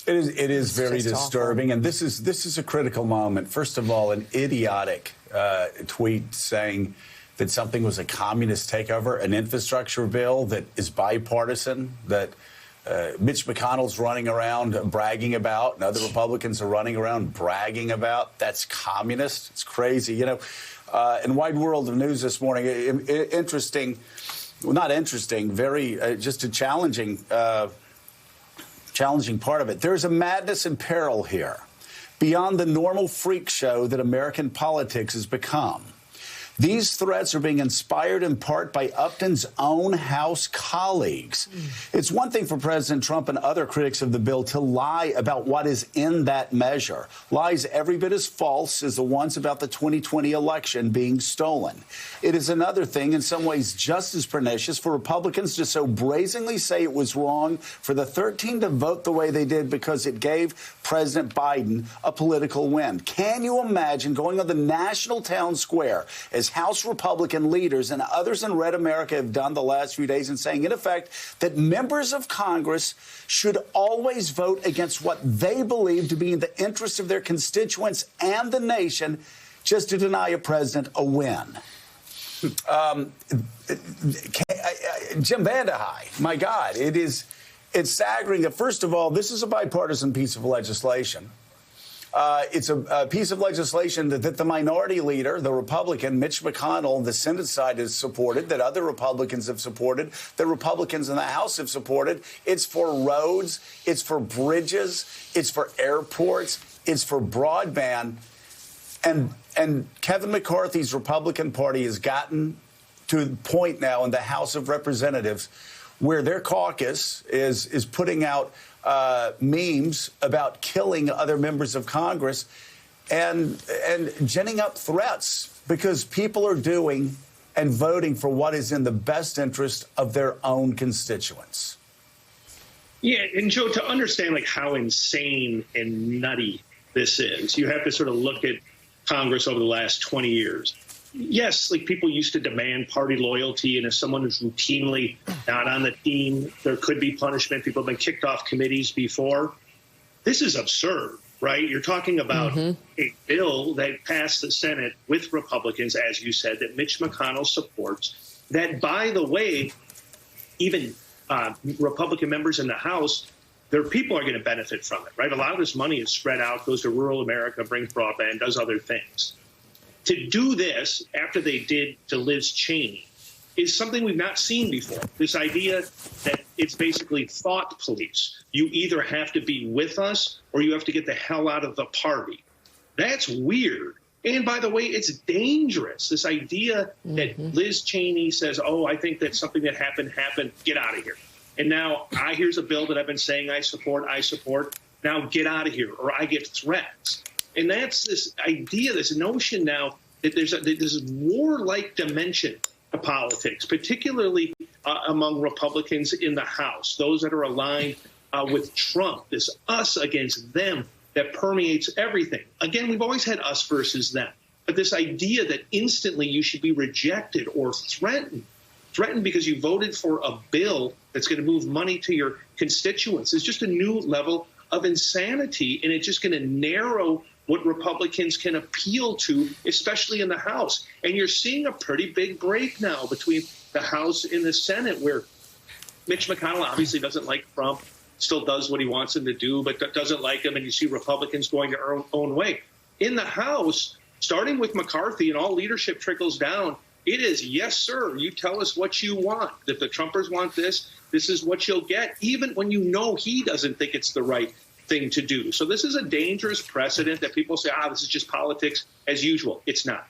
It is very disturbing, and this is a critical moment. First of all, an idiotic tweet saying that something was a communist takeover, an infrastructure bill that is bipartisan, that Mitch McConnell's running around bragging about, and other Republicans are running around bragging about. That's communist. It's crazy. You know, in Wide World of News this morning, interesting, well, not interesting, very just a challenging part of it. There's a madness and peril here beyond the normal freak show that American politics has become. These threats are being inspired in part by Upton's own House colleagues. It's one thing for President Trump and other critics of the bill to lie about what is in that measure. Lies every bit as false as the ones about the 2020 election being stolen. It is another thing, in some ways just as pernicious, for Republicans to so brazenly say it was wrong for the 13 to vote the way they did because it gave President Biden a political win. Can you imagine going on the national town square as House Republican leaders and others in Red America have done the last few days and saying, in effect, that members of Congress should always vote against what they believe to be in the interest of their constituents and the nation just to deny a president a win? Jim VandeHei, my God, it's staggering that, first of all, this is a bipartisan piece of legislation. It's a piece of legislation that the minority leader, the Republican, Mitch McConnell, the Senate side has supported, that other Republicans have supported, that Republicans in the House have supported. It's for roads. It's for bridges. It's for airports. It's for broadband. And Kevin McCarthy's Republican Party has gotten to the point now in the House of Representatives where their caucus is putting out memes about killing other members of Congress and ginning up threats because people are doing and voting for what is in the best interest of their own constituents. Yeah, and Joe, to understand like how insane and nutty this is, you have to sort of look at Congress over the last 20 years. Yes, like people used to demand party loyalty, and if someone is routinely not on the team, there could be punishment. People have been kicked off committees before. This is absurd, right? You're talking about a bill that passed the Senate with Republicans, as you said, that Mitch McConnell supports, that, by the way, even Republican members in the House, their people are going to benefit from it, right? A lot of this money is spread out, goes to rural America, brings broadband, does other things. To do this after they did to Liz Cheney is something we've not seen before. This idea that it's basically thought police. You either have to be with us or you have to get the hell out of the party. That's weird. And by the way, it's dangerous. This idea that Liz Cheney says, oh, I think that something that happened, get out of here. And now here's a bill that I've been saying I support. Now get out of here, or I get threats. And that's this idea, this notion now that there's this war-like dimension to politics, particularly among Republicans in the House, those that are aligned with Trump, this us against them that permeates everything. Again, we've always had us versus them. But this idea that instantly you should be rejected or threatened because you voted for a bill that's going to move money to your constituents is just a new level of insanity, and it's just going to narrow what Republicans can appeal to, especially in the House. And you're seeing a pretty big break now between the House and the Senate, where Mitch McConnell obviously doesn't like Trump, still does what he wants him to do, but doesn't like him, and you see Republicans going their own way. In the House, starting with McCarthy and all leadership trickles down, it is, yes, sir, you tell us what you want. If the Trumpers want this, this is what you'll get, even when you know he doesn't think it's the right thing to do. So this is a dangerous precedent that people say, this is just politics as usual. It's not.